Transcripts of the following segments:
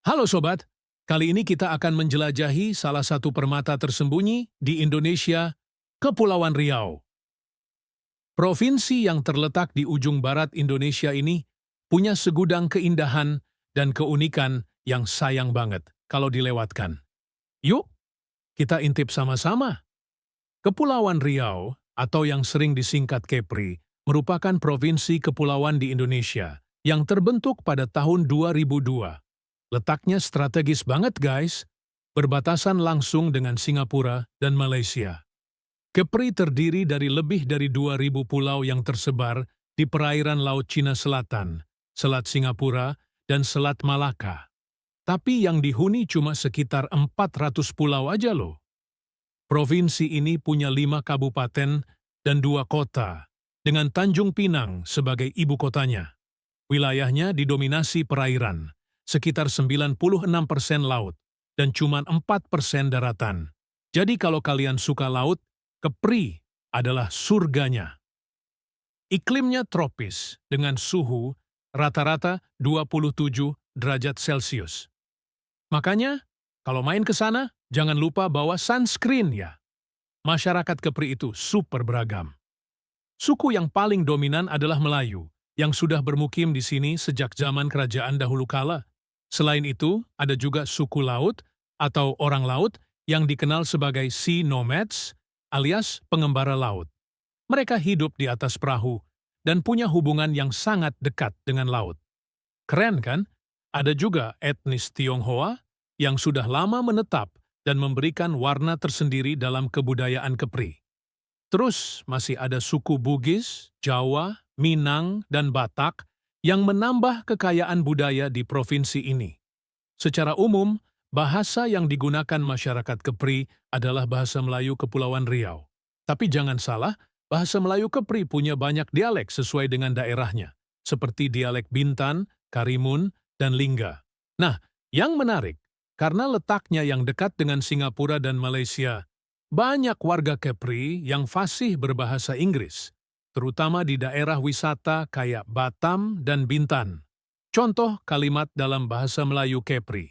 Halo sobat, kali ini kita akan menjelajahi salah satu permata tersembunyi di Indonesia, Kepulauan Riau. Provinsi yang terletak di ujung barat Indonesia ini punya segudang keindahan dan keunikan yang sayang banget kalau dilewatkan. Yuk, kita intip sama-sama. Kepulauan Riau, atau yang sering disingkat Kepri, merupakan provinsi kepulauan di Indonesia yang terbentuk pada tahun 2002. Letaknya strategis banget guys, berbatasan langsung dengan Singapura dan Malaysia. Kepri terdiri dari lebih dari 2.000 pulau yang tersebar di perairan Laut Cina Selatan, Selat Singapura, dan Selat Malaka. Tapi yang dihuni cuma sekitar 400 pulau aja loh. Provinsi ini punya 5 kabupaten dan 2 kota, dengan Tanjung Pinang sebagai ibu kotanya. Wilayahnya didominasi perairan, sekitar 96% laut, dan cuma 4% daratan. Jadi kalau kalian suka laut, Kepri adalah surganya. Iklimnya tropis, dengan suhu rata-rata 27 derajat Celcius. Makanya, kalau main ke sana, jangan lupa bawa sunscreen ya. Masyarakat Kepri itu super beragam. Suku yang paling dominan adalah Melayu, yang sudah bermukim di sini sejak zaman kerajaan dahulu kala. Selain itu, ada juga suku laut atau orang laut yang dikenal sebagai sea nomads alias pengembara laut. Mereka hidup di atas perahu dan punya hubungan yang sangat dekat dengan laut. Keren kan? Ada juga etnis Tionghoa yang sudah lama menetap dan memberikan warna tersendiri dalam kebudayaan Kepri. Terus masih ada suku Bugis, Jawa, Minang, dan Batak yang menambah kekayaan budaya di provinsi ini. Secara umum, bahasa yang digunakan masyarakat Kepri adalah bahasa Melayu Kepulauan Riau. Tapi jangan salah, bahasa Melayu Kepri punya banyak dialek sesuai dengan daerahnya, seperti dialek Bintan, Karimun, dan Lingga. Nah, yang menarik, karena letaknya yang dekat dengan Singapura dan Malaysia, banyak warga Kepri yang fasih berbahasa Inggris, terutama di daerah wisata kayak Batam dan Bintan. Contoh kalimat dalam bahasa Melayu Kepri.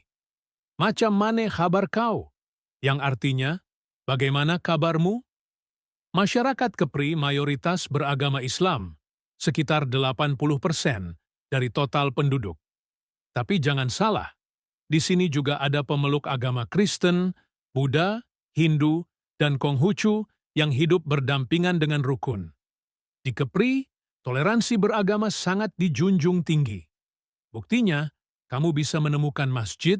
Macam mane kabar kau? Yang artinya, bagaimana kabarmu? Masyarakat Kepri mayoritas beragama Islam, sekitar 80% dari total penduduk. Tapi jangan salah, di sini juga ada pemeluk agama Kristen, Buddha, Hindu, dan Konghucu yang hidup berdampingan dengan rukun. Di Kepri, toleransi beragama sangat dijunjung tinggi. Buktinya, kamu bisa menemukan masjid,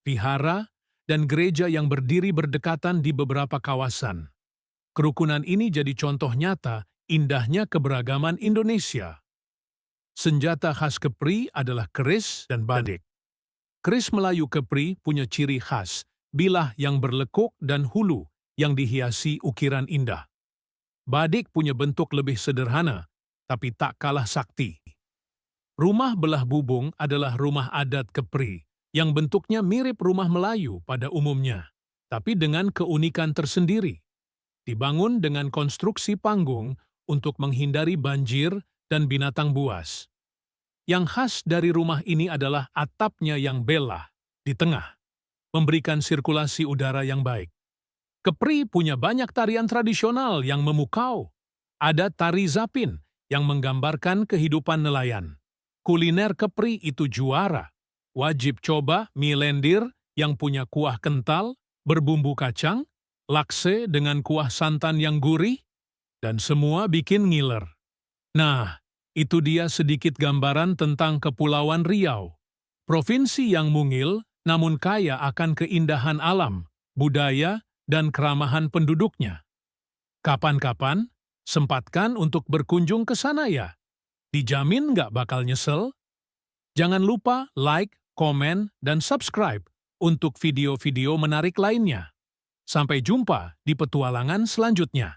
vihara, dan gereja yang berdiri berdekatan di beberapa kawasan. Kerukunan ini jadi contoh nyata indahnya keberagaman Indonesia. Senjata khas Kepri adalah keris dan badik. Keris Melayu Kepri punya ciri khas, bilah yang berlekuk dan hulu yang dihiasi ukiran indah. Badik punya bentuk lebih sederhana, tapi tak kalah sakti. Rumah belah bubung adalah rumah adat Kepri, yang bentuknya mirip rumah Melayu pada umumnya, tapi dengan keunikan tersendiri. Dibangun dengan konstruksi panggung untuk menghindari banjir dan binatang buas. Yang khas dari rumah ini adalah atapnya yang belah di tengah, memberikan sirkulasi udara yang baik. Kepri punya banyak tarian tradisional yang memukau. Ada tari zapin yang menggambarkan kehidupan nelayan. Kuliner Kepri itu juara. Wajib coba mie lendir yang punya kuah kental, berbumbu kacang, lakse dengan kuah santan yang gurih, dan semua bikin ngiler. Nah, itu dia sedikit gambaran tentang Kepulauan Riau. Provinsi yang mungil namun kaya akan keindahan alam, budaya, dan keramahan penduduknya. Kapan-kapan, sempatkan untuk berkunjung ke sana ya. Dijamin nggak bakal nyesel? Jangan lupa like, komen, dan subscribe untuk video-video menarik lainnya. Sampai jumpa di petualangan selanjutnya.